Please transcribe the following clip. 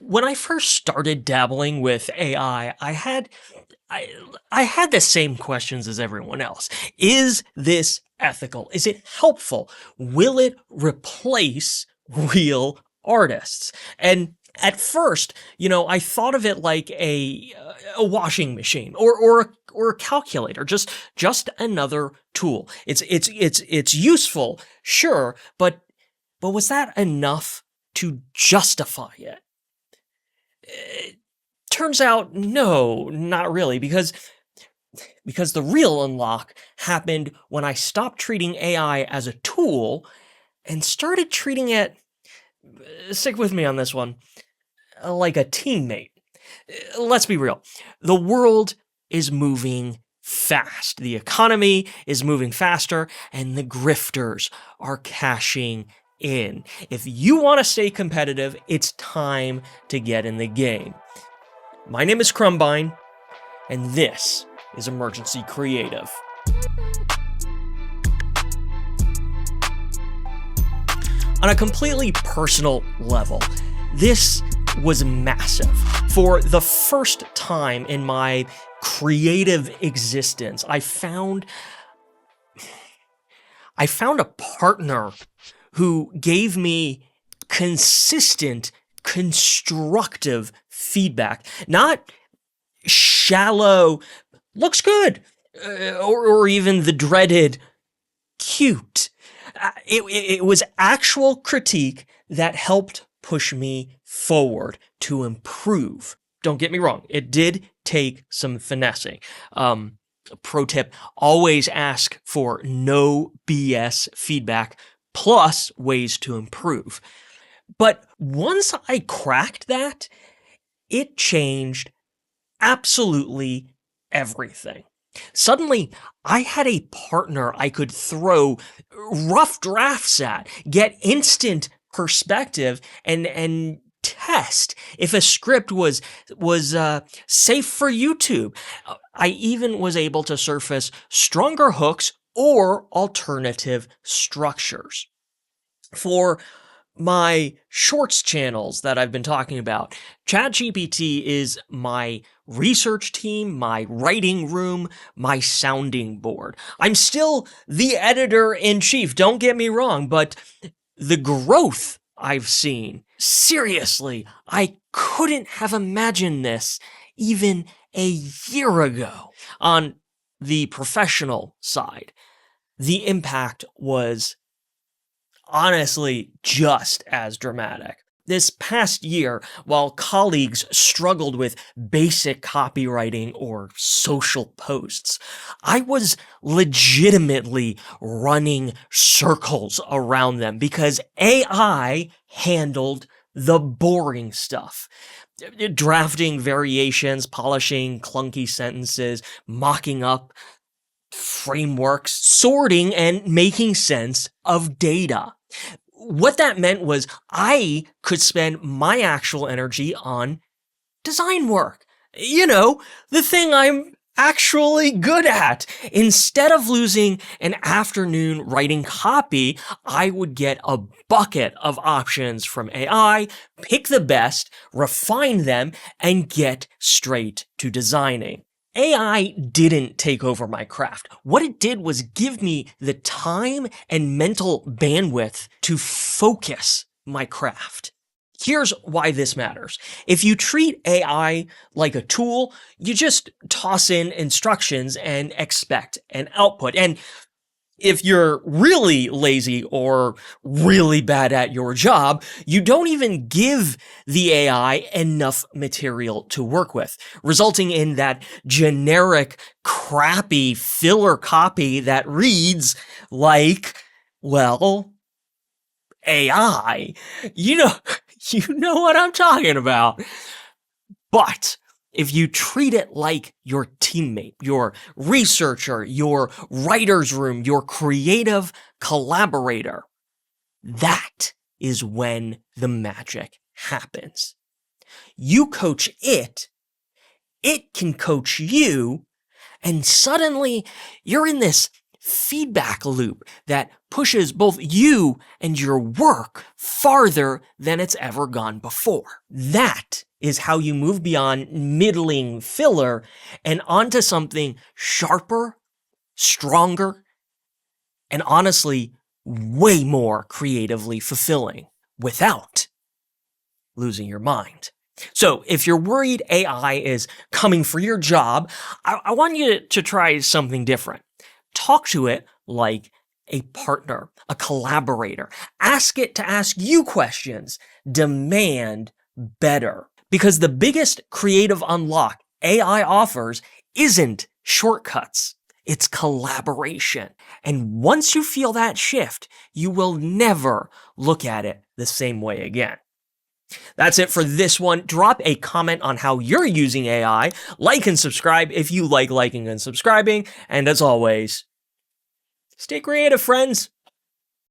When I first started dabbling with AI, I, I had the same questions as everyone else. Is this ethical? Is it helpful? Will it replace real artists? And at first, I thought of it like a washing machine or a calculator, just another tool. It's useful, sure, but was that enough to justify it? Turns out, no, not really, because the real unlock happened when I stopped treating AI as a tool and started treating it, stick with me on this one, like a teammate. Let's be real. The world is moving fast. The economy is moving faster, and the grifters are cashing in. If you want to stay competitive, it's time to get in the game. My name is Crumbine, and this is Emergency Creative. On a completely personal level, this was massive. For the first time in my creative existence, I found a partner who gave me consistent, constructive feedback, not shallow, looks good, or even the dreaded cute. It was actual critique that helped push me forward to improve. Don't get me wrong, it did take some finessing. Pro tip, always ask for no BS feedback plus ways to improve. But once I cracked that, it changed absolutely everything. Suddenly, I had a partner I could throw rough drafts at, get instant perspective, and test if a script was safe for YouTube. I even was able to surface stronger hooks or alternative structures. For my shorts channels that I've been talking about, ChatGPT is my research team, my writing room, my sounding board. I'm still the editor-in-chief, don't get me wrong, but the growth I've seen, seriously, I couldn't have imagined this even a year ago. On the professional side, the impact was honestly just as dramatic. This past year, while colleagues struggled with basic copywriting or social posts, I was legitimately running circles around them because AI handled the boring stuff. Drafting variations, polishing clunky sentences, mocking up frameworks, sorting and making sense of data. What that meant was I could spend my actual energy on design work. The thing I'm actually good at. Instead of losing an afternoon writing copy, I would get a bucket of options from AI, pick the best, refine them, and get straight to designing. AI didn't take over my craft. What it did was give me the time and mental bandwidth to focus my craft. Here's why this matters. If you treat AI like a tool, you just toss in instructions and expect an output. And if you're really lazy or really bad at your job, you don't even give the AI enough material to work with, resulting in that generic, crappy filler copy that reads like, well, AI. You know, you know what I'm talking about. But if you treat it like your teammate, your researcher, your writer's room, your creative collaborator, that is when the magic happens. You coach it, it can coach you, and suddenly you're in this feedback loop that pushes both you and your work farther than it's ever gone before. That is how you move beyond middling filler and onto something sharper, stronger, and honestly, way more creatively fulfilling without losing your mind. So if you're worried AI is coming for your job, I want you to try something different. Talk to it like a partner, a collaborator. Ask it to ask you questions. Demand better. Because the biggest creative unlock AI offers isn't shortcuts. It's collaboration. And once you feel that shift, you will never look at it the same way again. That's it for this one. Drop a comment on how you're using AI. Like and subscribe if you like liking and subscribing. And as always, stay creative, friends.